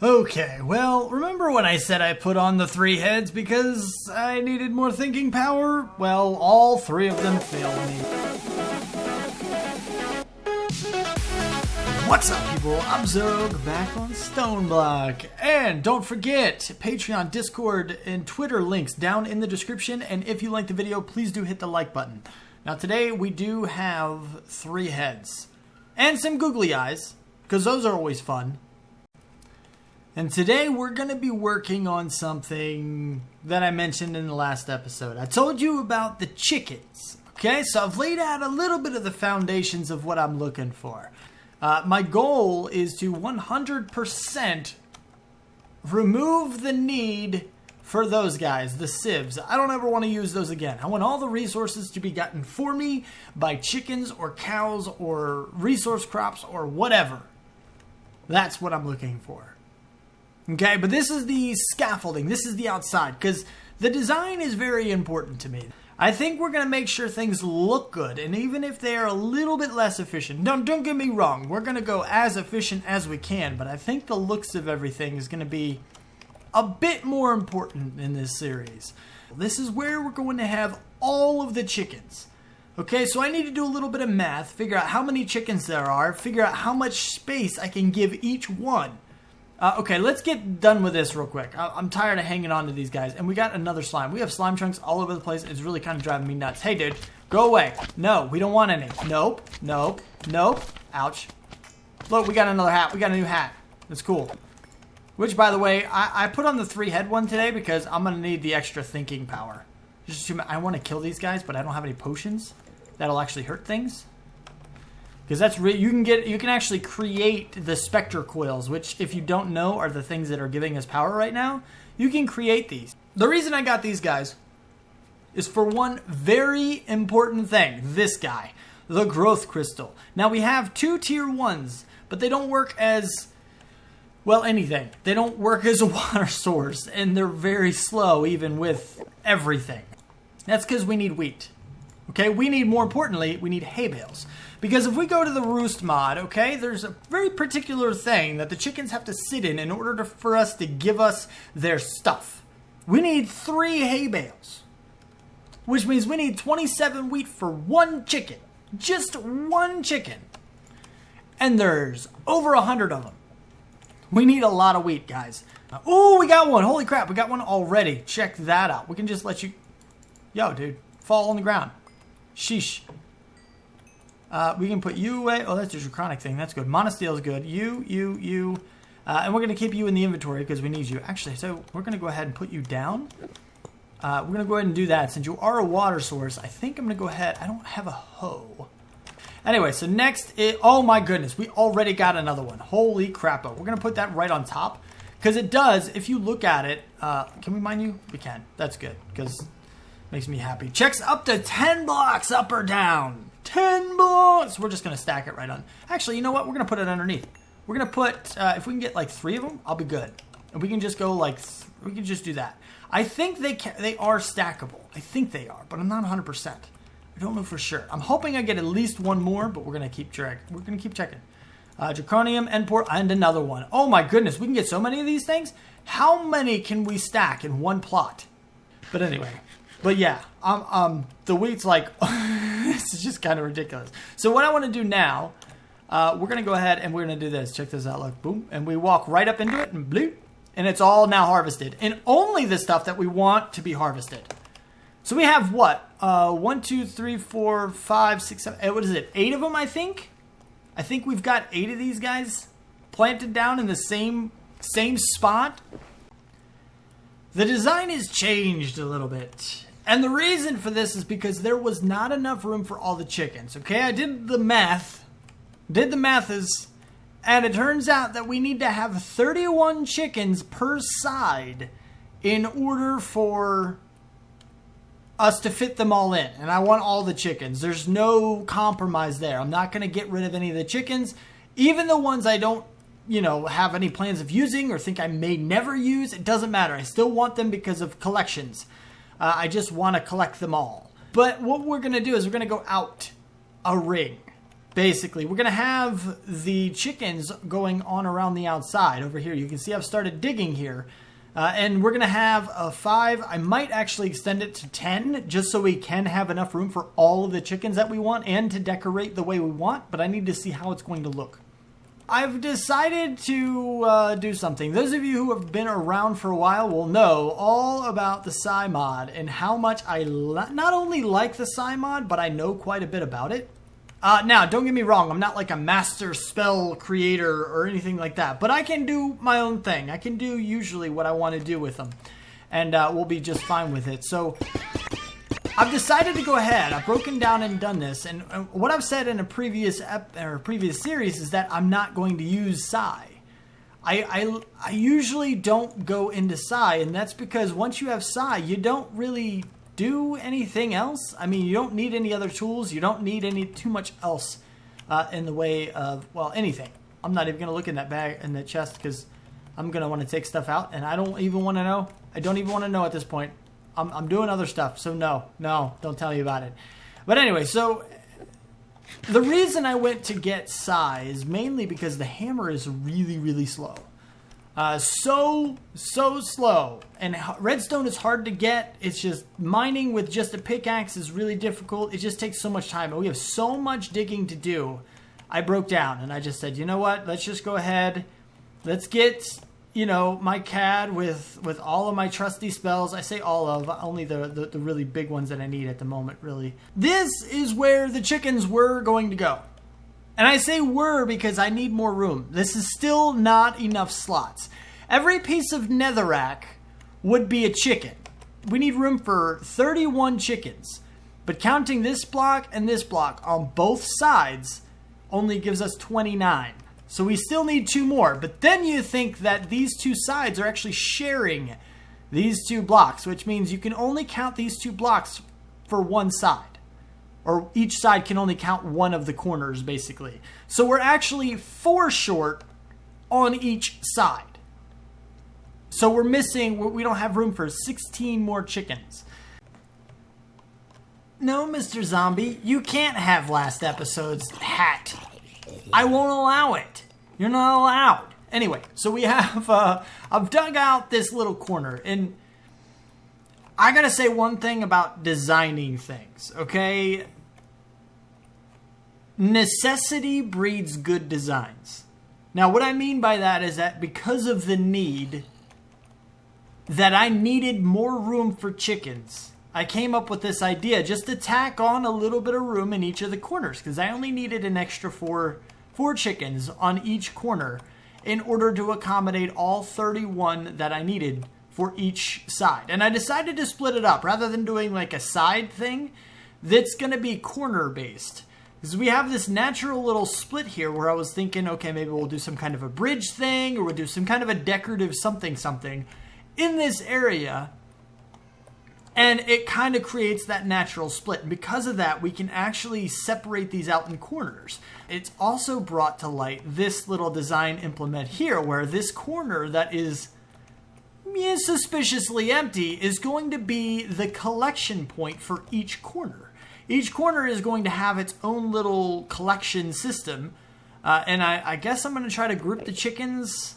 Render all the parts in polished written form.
Okay, well, remember when I said I put on the 3 heads because I needed more thinking power? Well, all 3 of them failed me. What's up, people? I'm Xogue, back on Stoneblock. And don't forget, Patreon, Discord, and Twitter links down in the description. And if you like the video, please do hit the like button. Now today, we do have 3 heads. And some googly eyes, because those are always fun. And today we're going to be working on something that I mentioned in the last episode. I told you about the chickens. Okay, so I've laid out a little bit of the foundations of what I'm looking for. My goal is to 100% remove the need for those guys, the sieves. I don't ever want to use those again. I want all the resources to be gotten for me by chickens or cows or resource crops or whatever. That's what I'm looking for. Okay, but this is the scaffolding. This is the outside, because the design is very important to me. I think we're going to make sure things look good, and even if they are a little bit less efficient, don't get me wrong, we're going to go as efficient as we can, but I think the looks of everything is going to be a bit more important in this series. This is where we're going to have all of the chickens. Okay, so I need to do a little bit of math, figure out how many chickens there are, figure out how much space I can give each one. Okay, let's get done with this real quick. I'm tired of hanging on to these guys. And we got another slime. We have slime chunks all over the place. It's really kind of driving me nuts. Hey, dude, go away. No, we don't want any. Nope, nope, nope. Ouch. Look, we got another hat. We got a new hat. That's cool. Which, by the way, I put on the 3-head one today because I'm going to need the extra thinking power. I want to kill these guys, but I don't have any potions that'll actually hurt things. Because that's you can actually create the Spectre Coils, which, if you don't know, are the things that are giving us power right now. You can create these. The reason I got these guys is for one very important thing. This guy, the growth crystal. Now we have 2 tier 1s, but they don't work as, well, anything. They don't work as a water source, and they're very slow even with everything. That's because we need wheat. Okay, more importantly, we need hay bales. Because if we go to the roost mod, okay, there's a very particular thing that the chickens have to sit in order for us to give us their stuff. We need 3 hay bales, which means we need 27 wheat for 1 chicken. Just 1 chicken. And there's over 100 of them. We need a lot of wheat, guys. Oh, we got one. Holy crap, we got one already. Check that out. We can just let you... Yo, dude, fall on the ground. Sheesh. We can put you away. Oh, that's just your chronic thing. That's good. Monosteel is good. You. And we're going to keep you in the inventory because we need you. Actually, so we're going to go ahead and put you down. We're going to go ahead and do that. Since you are a water source, I think I'm going to go ahead. I don't have a hoe. Anyway, so next, oh my goodness, we already got another one. Holy crap. We're going to put that right on top. Because it does, if you look at it, can we mine you? We can. That's good. Because it makes me happy. Checks up to 10 blocks up or down. 10 blocks. We're just going to stack it right on. Actually, you know what? We're going to put it underneath. We're going to put, if we can get like 3 of them, I'll be good. And we can just go like, we can just do that. I think they are stackable. I think they are, but I'm not 100%. I don't know for sure. I'm hoping I get at least 1 more, but we're going to keep checking. We're going to keep checking. Draconium, Endport, and another one. Oh my goodness, we can get so many of these things. How many can we stack in 1 plot? But anyway. But yeah, the wheat's like, this is just kind of ridiculous. So what I want to do now, we're going to go ahead and we're going to do this. Check this out, look, boom. And we walk right up into it and bloop. And it's all now harvested. And only the stuff that we want to be harvested. So we have what? 1, 2, 3, 4, 5, 6, 7, what is it? 8 of them, I think? I think we've got 8 of these guys planted down in the same spot. The design has changed a little bit. And the reason for this is because there was not enough room for all the chickens. Okay, I did the math. And it turns out that we need to have 31 chickens per side in order for us to fit them all in. And I want all the chickens. There's no compromise there. I'm not going to get rid of any of the chickens. Even the ones I don't, have any plans of using or think I may never use. It doesn't matter. I still want them because of collections. I just want to collect them all. But what we're going to do is we're going to go out a ring. basically. We're going to have the chickens going on around the outside over here. You can see I've started digging here. And we're going to have a 5. I might actually extend it to 10 just so we can have enough room for all of the chickens that we want and to decorate the way we want. But I need to see how it's going to look. I've decided to do something. Those of you who have been around for a while will know all about the Psy mod and how much I not only like the Psy mod, but I know quite a bit about it. Now, don't get me wrong, I'm not like a master spell creator or anything like that, but I can do my own thing. I can do usually what I want to do with them, and we'll be just fine with it. So I've decided to go ahead. I've broken down and done this, and what I've said in a previous series is that I'm not going to use Psy. I usually don't go into Psy, and that's because once you have Psy, you don't really do anything else. I mean, you don't need any other tools. You don't need too much else in the way of, well, anything. I'm not even going to look in that bag, in that chest, because I'm going to want to take stuff out, and I don't even want to know. I don't even want to know at this point. I'm doing other stuff, so no, don't tell you about it. But anyway, so the reason I went to get Psy is mainly because the hammer is really, really slow. So slow. And redstone is hard to get. It's just mining with just a pickaxe is really difficult. It just takes so much time. And we have so much digging to do. I broke down and I just said, you know what? Let's just go ahead. Let's get, you know, my CAD with all of my trusty spells. I say all of, only the really big ones that I need at the moment, really. This is where the chickens were going to go. And I say were because I need more room. This is still not enough slots. Every piece of netherrack would be a chicken. We need room for 31 chickens. But counting this block and this block on both sides only gives us 29. So we still need 2 more. But then you think that these 2 sides are actually sharing these 2 blocks, which means you can only count these 2 blocks for one side. Or each side can only count one of the corners, basically. So we're actually 4 short on each side. So we're missing, we don't have room for 16 more chickens. No, Mr. Zombie, you can't have last episode's hat. I won't allow it. You're not allowed. Anyway, so we have, I've dug out this little corner, and I gotta say one thing about designing things, okay? Necessity breeds good designs. Now, what I mean by that is that because of the need that I needed more room for chickens, I came up with this idea just to tack on a little bit of room in each of the corners, because I only needed an extra four chickens on each corner in order to accommodate all 31 that I needed for each side. And I decided to split it up rather than doing like a side thing that's going to be corner based. Because we have this natural little split here where I was thinking, okay, maybe we'll do some kind of a bridge thing, or we'll do some kind of a decorative something in this area. And it kind of creates that natural split. And because of that, we can actually separate these out in corners. It's also brought to light this little design implement here, where this corner that is suspiciously empty is going to be the collection point for each corner. Each corner is going to have its own little collection system. And I guess I'm going to try to group the chickens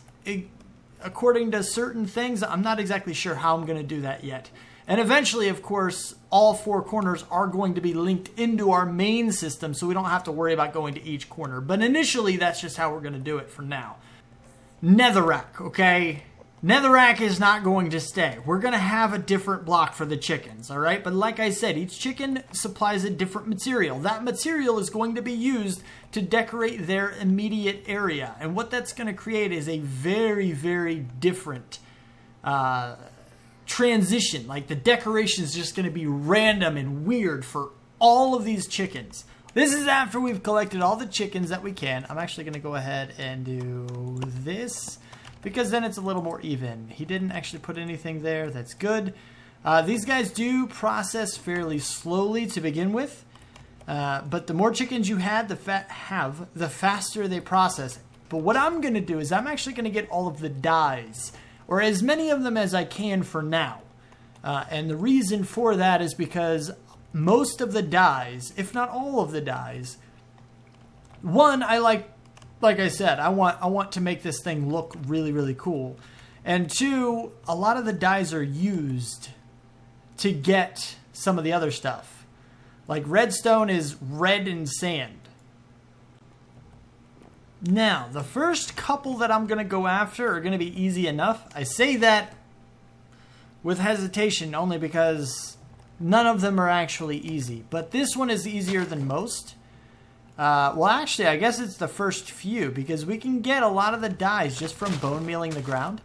according to certain things. I'm not exactly sure how I'm going to do that yet. And eventually, of course, all 4 corners are going to be linked into our main system, so we don't have to worry about going to each corner. But initially, that's just how we're going to do it for now. Netherrack, okay? Netherrack is not going to stay. We're going to have a different block for the chickens, all right? But like I said, each chicken supplies a different material. That material is going to be used to decorate their immediate area. And what that's going to create is a very, very different transition. Like the decoration is just going to be random and weird for all of these chickens. This is after we've collected all the chickens that we can. I'm actually going to go ahead and do this, because then it's a little more even. He didn't actually put anything there. That's good. These guys do process fairly slowly to begin with. But the more chickens you have, the faster they process. But what I'm going to do is I'm actually going to get all of the dyes, or as many of them as I can for now. And the reason for that is because most of the dyes, if not all of the dyes, One, like I said, I want to make this thing look really, really cool. And two, a lot of the dyes are used to get some of the other stuff. Like redstone is red in sand. Now, the first couple that I'm going to go after are going to be easy enough. I say that with hesitation only because none of them are actually easy. But this one is easier than most. Well, actually, I guess it's the first few because we can get a lot of the dyes just from bone mealing the ground.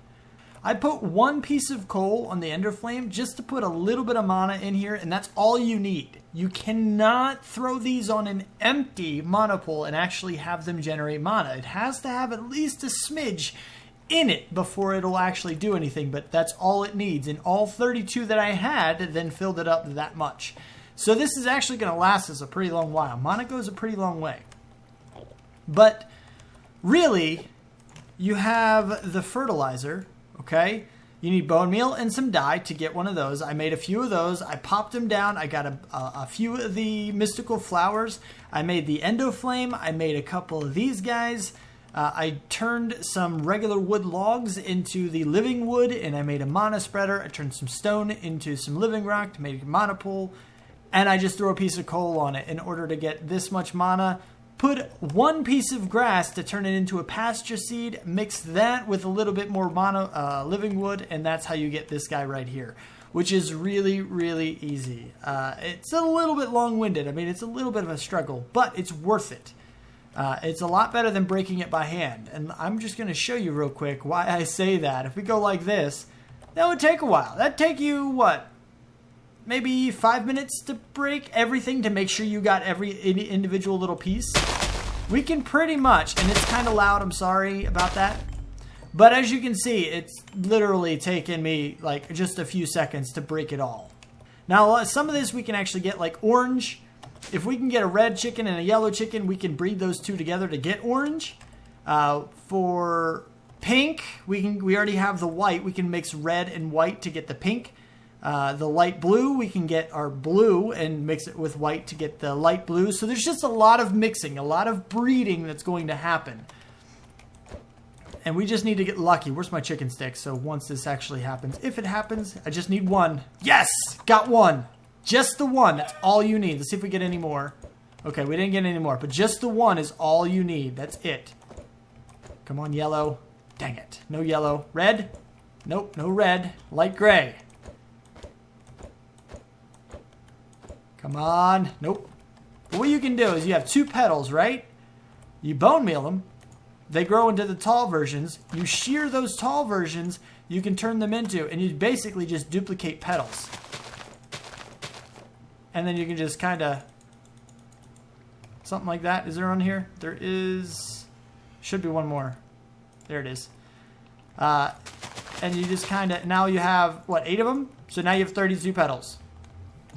I put one piece of coal on the ender flame just to put a little bit of mana in here, and that's all you need. You cannot throw these on an empty mana pool and actually have them generate mana. It has to have at least a smidge in it before it'll actually do anything, but that's all it needs. And all 32 that I had then filled it up that much. So this is actually going to last us a pretty long while. Mana goes a pretty long way. But really, you have the fertilizer. Okay, you need bone meal and some dye to get one of those. I made a few of those. I popped them down. I got a few of the mystical flowers. I made the endo flame. I made a couple of these guys. I turned some regular wood logs into the living wood, and I made a mana spreader. I turned some stone into some living rock to make a mana pool, and I just threw a piece of coal on it in order to get this much mana. Put one piece of grass to turn it into a pasture seed, mix that with a little bit more living wood, and that's how you get this guy right here, which is really, really easy. It's a little bit long-winded. I mean, it's a little bit of a struggle, but it's worth it. It's a lot better than breaking it by hand, and I'm just going to show you real quick why I say that. If we go like this, that would take a while. That'd take you, what? Maybe 5 minutes to break everything to make sure you got every individual little piece. We can pretty much, and it's kind of loud, I'm sorry about that. But as you can see, it's literally taken me like just a few seconds to break it all. Now, some of this we can actually get like orange. If we can get a red chicken and a yellow chicken, we can breed those two together to get orange. For pink, we already have the white. We can mix red and white to get the pink. The light blue, we can get our blue and mix it with white to get the light blue. So there's just a lot of mixing, a lot of breeding that's going to happen. And we just need to get lucky. Where's my chicken stick? So once this actually happens, if it happens, I just need one. Yes! Got one. Just the one. That's all you need. Let's see if we get any more. Okay, we didn't get any more, but just the one is all you need. That's it. Come on, yellow. Dang it. No yellow. Red? Nope, no red. Light gray. Come on. Nope. But what you can do is you have two petals, right? You bone meal them. They grow into the tall versions. You shear those tall versions. You can turn them into, and you basically just duplicate petals. And then you can just kind of, something like that. Is there on here? There is, should be one more. There it is. And you just kind of, now you have, what, 8 of them? So now you have 32 petals.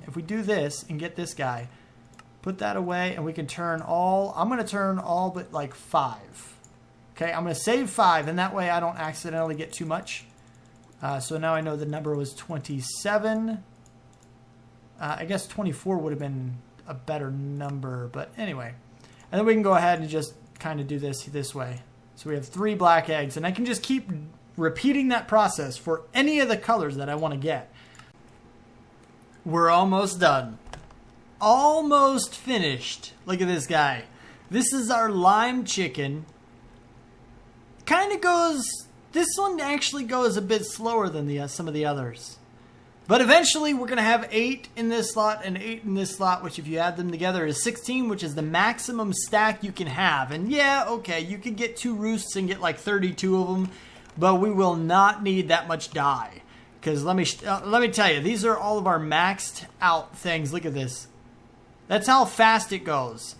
If we do this and get this guy, put that away, and we can turn all, I'm going to turn all but like 5. Okay, I'm going to save 5, and that way I don't accidentally get too much. So now I know the number was 27. I guess 24 would have been a better number, but anyway. And then we can go ahead and just kind of do this way. So we have 3 black eggs, and I can just keep repeating that process for any of the colors that I want to get. We're almost done. Almost finished. Look at this guy. This is our lime chicken. Kind of goes, this one actually goes a bit slower than some of the others. But eventually we're going to have 8 in this slot and 8 in this slot, which if you add them together is 16, which is the maximum stack you can have. And yeah, okay, you could get 2 roosts and get like 32 of them, but we will not need that much dye. Because let me tell you, these are all of our maxed out things. Look at this. That's how fast it goes.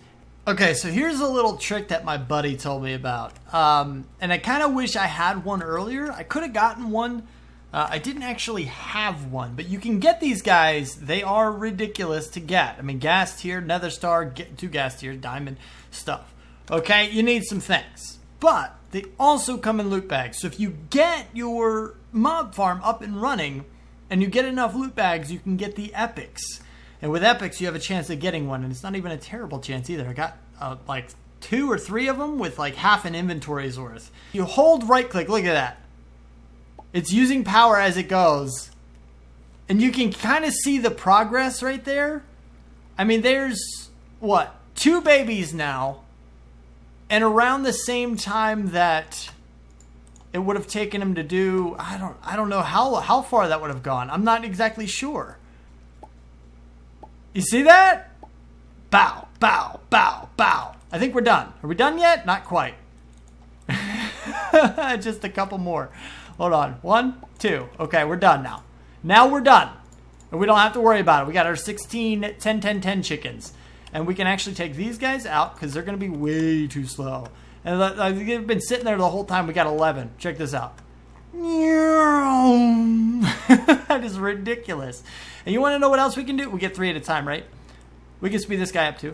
Okay, so here's a little trick that my buddy told me about. And I kind of wish I had one earlier. I could have gotten one. I didn't actually have one. But you can get these guys. They are ridiculous to get. I mean, gas tier, nether star, 2 gas tiers, diamond stuff. Okay, you need some things. But they also come in loot bags. So if you get your mob farm up and running and you get enough loot bags, you can get the epics. And with epics, you have a chance of getting one. And it's not even a terrible chance either. I got like 2 or 3 of them with like half an inventory's worth. You hold right click, look at that. It's using power as it goes. And you can kind of see the progress right there. I mean, there's, what, 2 babies now. And around the same time that it would have taken him to do, I don't know how far that would have gone. I'm not exactly sure. You see that? Bow, bow, bow, bow. I think we're done. Are we done yet? Not quite. Just a couple more. Hold on. 1, 2. Okay, we're done now. Now we're done. And we don't have to worry about it. We got our 16, 10, 10, 10 chickens. And we can actually take these guys out because they're going to be way too slow. And they've been sitting there the whole time. We got 11. Check this out. That is ridiculous. And you want to know what else we can do? We get 3 at a time, right? We can speed this guy up too.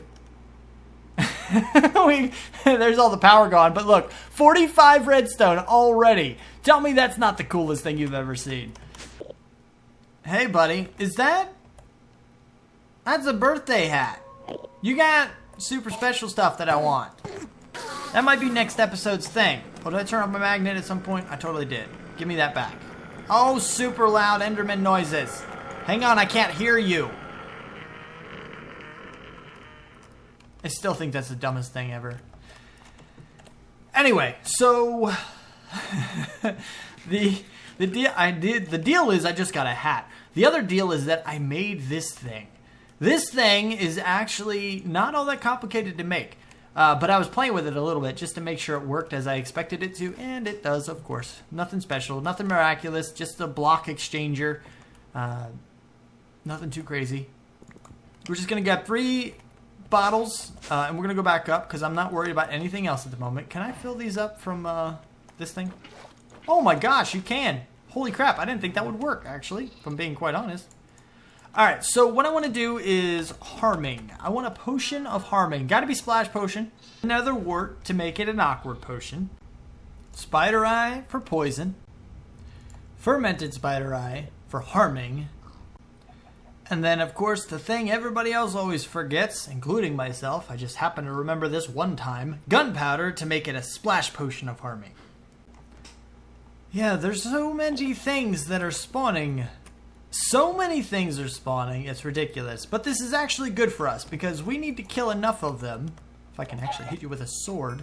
There's all the power gone. But look, 45 redstone already. Tell me that's not the coolest thing you've ever seen. Hey, buddy. Is that... That's a birthday hat. You got super special stuff that I want. That might be next episode's thing. Oh, did I turn off my magnet at some point? I totally did. Give me that back. Oh, super loud Enderman noises. Hang on, I can't hear you. I still think that's the dumbest thing ever. Anyway, so the deal is I just got a hat. The other deal is that I made this thing. This thing is actually not all that complicated to make. But I was playing with it a little bit just to make sure it worked as I expected it to. And it does, of course. Nothing special. Nothing miraculous. Just a block exchanger. Nothing too crazy. We're just going to get 3 bottles. And we're going to go back up because I'm not worried about anything else at the moment. Can I fill these up from this thing? Oh my gosh, you can. Holy crap. I didn't think that would work, actually, if I'm being quite honest. Alright, so what I want to do is harming. I want a potion of harming. Got to be splash potion. Another wart to make it an awkward potion. Spider eye for poison. Fermented spider eye for harming. And then, of course, the thing everybody else always forgets, including myself, I just happen to remember this one time, gunpowder to make it a splash potion of harming. Yeah, there's so many things that are spawning. So many things are spawning, it's ridiculous. But this is actually good for us because we need to kill enough of them, if I can actually hit you with a sword,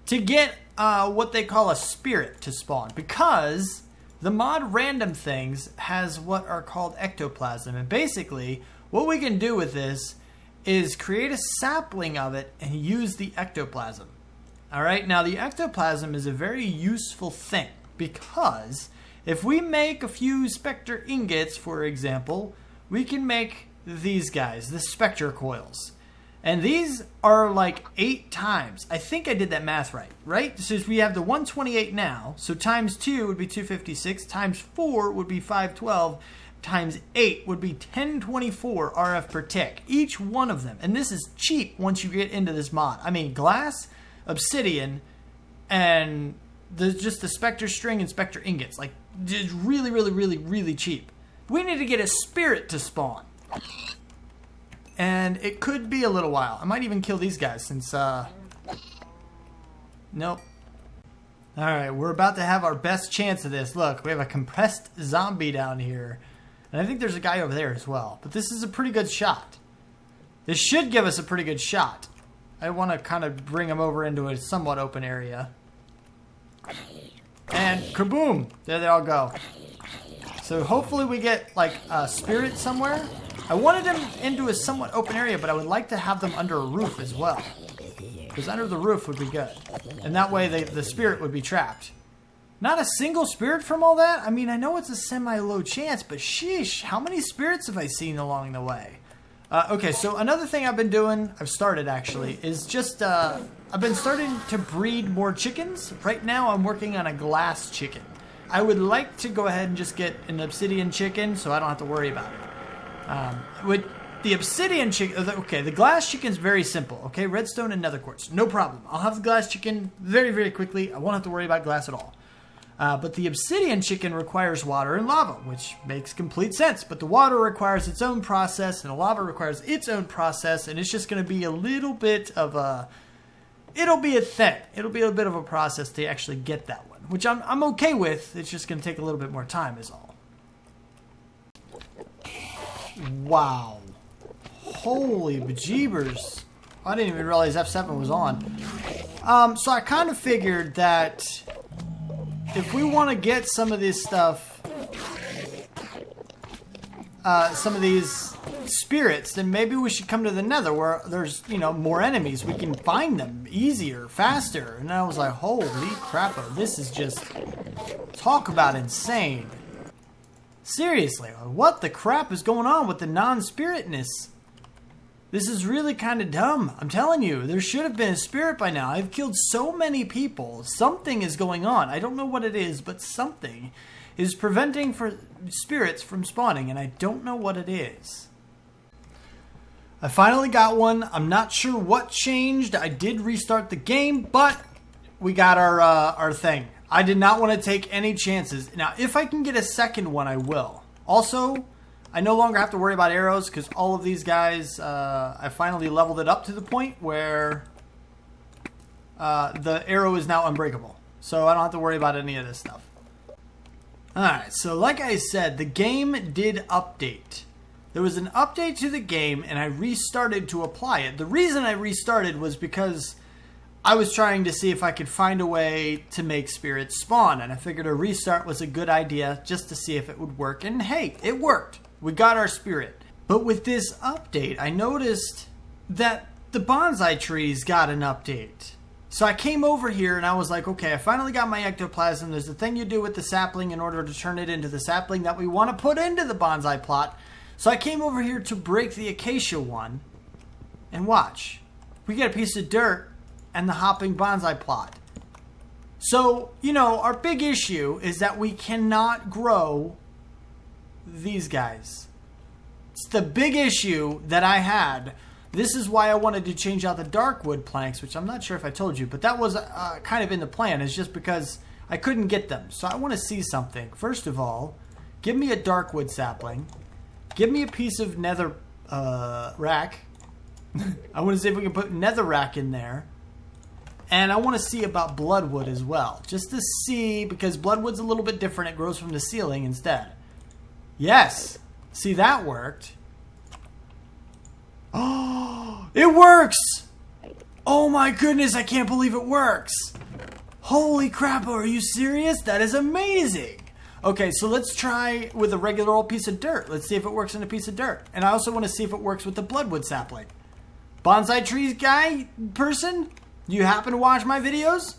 to get what they call a spirit to spawn. Because the mod random things has what are called ectoplasm. And basically, what we can do with this is create a sapling of it and use the ectoplasm. Alright, now the ectoplasm is a very useful thing because if we make a few Spectre ingots, for example, we can make these guys, the Spectre Coils. And these are like 8 times. I think I did that math right? So we have the 128 now, so times 2 would be 256, times 4 would be 512, times 8 would be 1024 RF per tick, each one of them. And this is cheap once you get into this mod. I mean, glass, obsidian, and just the Spectre string and Spectre ingots. Like, it's really, really, really, really cheap. We need to get a spirit to spawn. And it could be a little while. I might even kill these guys since, nope. Alright, we're about to have our best chance of this. Look, we have a compressed zombie down here. And I think there's a guy over there as well. But this is a pretty good shot. This should give us a pretty good shot. I want to kind of bring him over into a somewhat open area. And kaboom! There they all go. So hopefully we get like a spirit somewhere. I wanted them into a somewhat open area, but I would like to have them under a roof as well. Because under the roof would be good. And that way the spirit would be trapped. Not a single spirit from all that? I mean, I know it's a semi-low chance, but sheesh, how many spirits have I seen along the way? Okay, so another thing I've been doing, I've started actually, is just, I've been starting to breed more chickens. Right now I'm working on a glass chicken. I would like to go ahead and just get an obsidian chicken so I don't have to worry about it. With the obsidian chicken, okay, the glass chicken's very simple, okay? Redstone and nether quartz, no problem. I'll have the glass chicken very, very quickly. I won't have to worry about glass at all. But the obsidian chicken requires water and lava, which makes complete sense. But the water requires its own process, and the lava requires its own process, and it's just going to be a little bit of a it'll be a thing. It'll be a bit of a process to actually get that one, which I'm okay with. It's just going to take a little bit more time is all. Wow. Holy bejeebers. I didn't even realize F7 was on. So I kind of figured that if we want to get some of this stuff, some of these spirits, then maybe we should come to the Nether where there's, you know, more enemies. We can find them easier, faster. And I was like, holy crap, this is just, talk about insane. Seriously, what the crap is going on with the non-spiritness? This is really kind of dumb. I'm telling you, there should have been a spirit by now. I've killed so many people. Something is going on. I don't know what it is, but something is preventing spirits from spawning, and I don't know what it is. I finally got one. I'm not sure what changed. I did restart the game, but we got our thing. I did not want to take any chances. Now, if I can get a second one, I will. Also, I no longer have to worry about arrows because all of these guys, I finally leveled it up to the point where the arrow is now unbreakable. So I don't have to worry about any of this stuff. Alright, so like I said, the game did update. There was an update to the game and I restarted to apply it. The reason I restarted was because I was trying to see if I could find a way to make spirits spawn, and I figured a restart was a good idea just to see if it would work, and hey, it worked. We got our spirit. But with this update, I noticed that the bonsai trees got an update. So I came over here and I was like, okay, I finally got my ectoplasm. There's a thing you do with the sapling in order to turn it into the sapling that we want to put into the bonsai plot. So I came over here to break the acacia one, and watch. We get a piece of dirt and the hopping bonsai plot. So, you know, our big issue is that we cannot grow these guys. It's the big issue that I had. This is why I wanted to change out the dark wood planks, which I'm not sure if I told you, but that was kind of in the plan. It's just because I couldn't get them. So I want to see something. First of all, give me a dark wood sapling. Give me a piece of nether rack. I want to see if we can put nether rack in there. And I want to see about bloodwood as well. Just to see, because bloodwood's a little bit different. It grows from the ceiling instead. Yes! See, that worked. Oh, it works! Oh my goodness, I can't believe it works! Holy crap, are you serious? That is amazing! Okay, so let's try with a regular old piece of dirt. Let's see if it works in a piece of dirt. And I also want to see if it works with the bloodwood sapling. Bonsai Trees guy, person? You happen to watch my videos?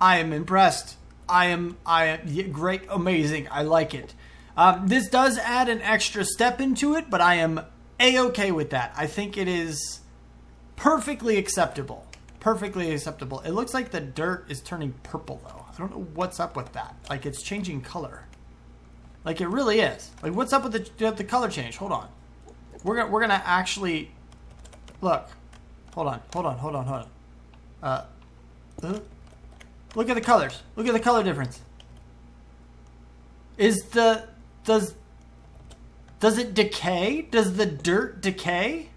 I am impressed. I am great, amazing. I like it. This does add an extra step into it, but I am A-okay with that. I think it is perfectly acceptable. Perfectly acceptable. It looks like the dirt is turning purple, though. I don't know what's up with that. Like, it's changing color. Like, it really is. Like, what's up with the color change? Hold on. We're gonna actually... Look. Hold on. Look at the colors. Look at the color difference. Does it decay? Does the dirt decay?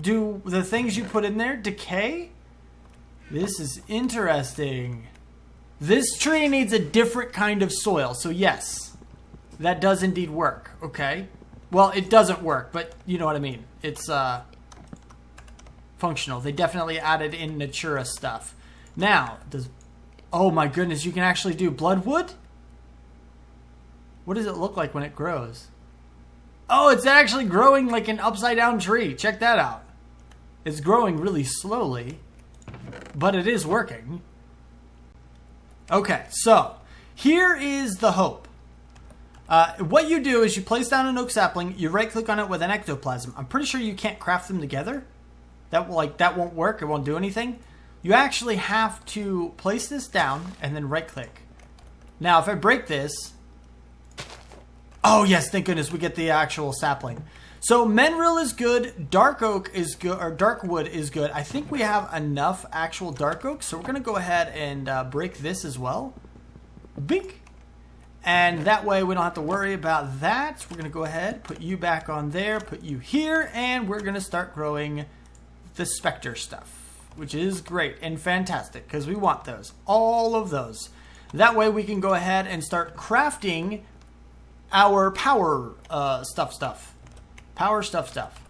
Do the things you put in there decay? This is interesting. This tree needs a different kind of soil. So yes, that does indeed work. Okay. Well, it doesn't work, but you know what I mean. It's functional. They definitely added in Natura stuff. Now, oh my goodness, you can actually do bloodwood? What does it look like when it grows? Oh, it's actually growing like an upside down tree. Check that out. It's growing really slowly, but it is working. Okay, so here is the hope. What you do is you place down an oak sapling, you right click on it with an ectoplasm. I'm pretty sure you can't craft them together. That won't work. It won't do anything. You actually have to place this down and then right click. Now, if I break this, oh yes, thank goodness we get the actual sapling. So mineral is good, dark oak is good, or dark wood is good. I think we have enough actual dark oak, so we're gonna go ahead and break this as well. Bink. And that way we don't have to worry about that. We're gonna go ahead, put you back on there, put you here, and we're gonna start growing the Spectre stuff, which is great and fantastic because we want those. All of those. That way we can go ahead and start crafting our power stuff. Power stuff.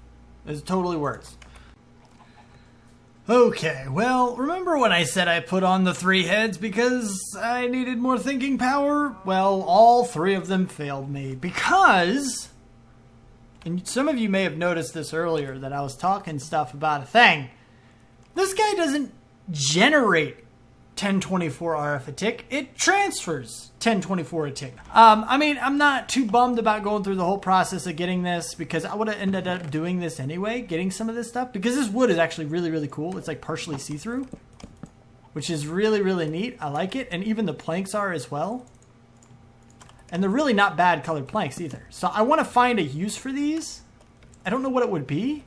It totally works. Okay, well, remember when I said I put on the 3 heads because I needed more thinking power? Well, all 3 of them failed me because, and some of you may have noticed this earlier, that I was talking stuff about a thing. This guy doesn't generate 1024 RF a tick. It transfers 1024 a tick. I mean, I'm not too bummed about going through the whole process of getting this because I would have ended up doing this anyway, getting some of this stuff, because this wood is actually really, really cool. It's like partially see-through, which is really, really neat. I like it. And even the planks are as well. And they're really not bad colored planks either. So I want to find a use for these. I don't know what it would be,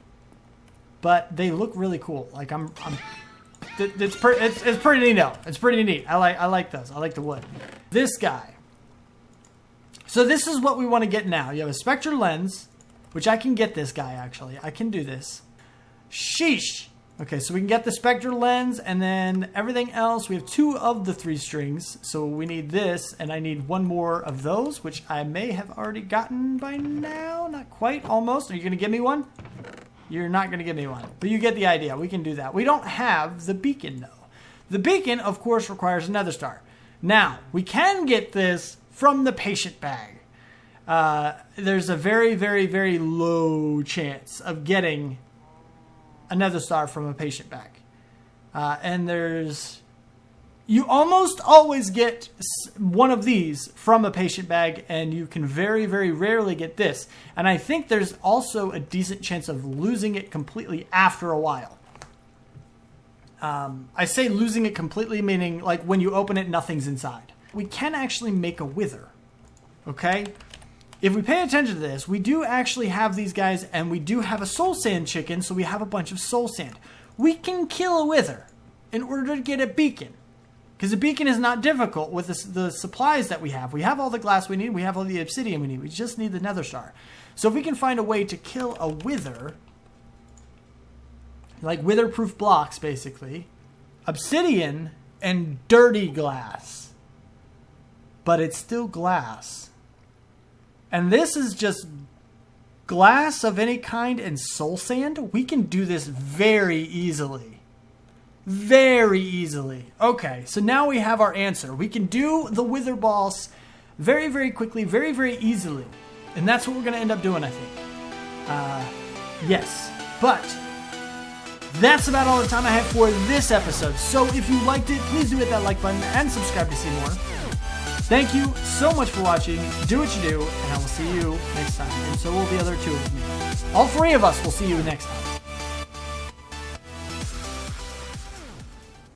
but they look really cool. Like it's pretty neat though. It's pretty neat. I like those. I like the wood. This guy. So this is what we want to get now. You have a Specter Lens, which I can get this guy actually. I can do this. Sheesh. Okay, so we can get the Specter Lens and then everything else. We have 2 of the 3 strings. So we need this and I need 1 more of those, which I may have already gotten by now. Not quite, almost. Are you going to give me one? You're not going to give me one, but you get the idea. We can do that. We don't have the beacon, though. The beacon, of course, requires another star. Now, we can get this from the patient bag. There's a very, very, very low chance of getting another star from a patient bag. And you almost always get one of these from a patient bag, and you can very, very rarely get this. And I think there's also a decent chance of losing it completely after a while. I say losing it completely, meaning like when you open it, nothing's inside. We can actually make a wither, okay? If we pay attention to this, we do actually have these guys, and we do have a soul sand chicken, so we have a bunch of soul sand. We can kill a wither in order to get a beacon. Because the beacon is not difficult with the supplies that we have. We have all the glass we need. We have all the obsidian we need. We just need the nether star. So if we can find a way to kill a wither, like wither-proof blocks, basically, obsidian and dirty glass, but it's still glass. And this is just glass of any kind and soul sand. We can do this very easily. Very easily. Okay, so now we have our answer. We can do the wither boss very, very quickly, very, very easily. And that's what we're going to end up doing, I think. Yes. But that's about all the time I have for this episode. So if you liked it, please do hit that like button and subscribe to see more. Thank you so much for watching. Do what you do, and I will see you next time. And so will the other 2 of you. All 3 of us will see you next time.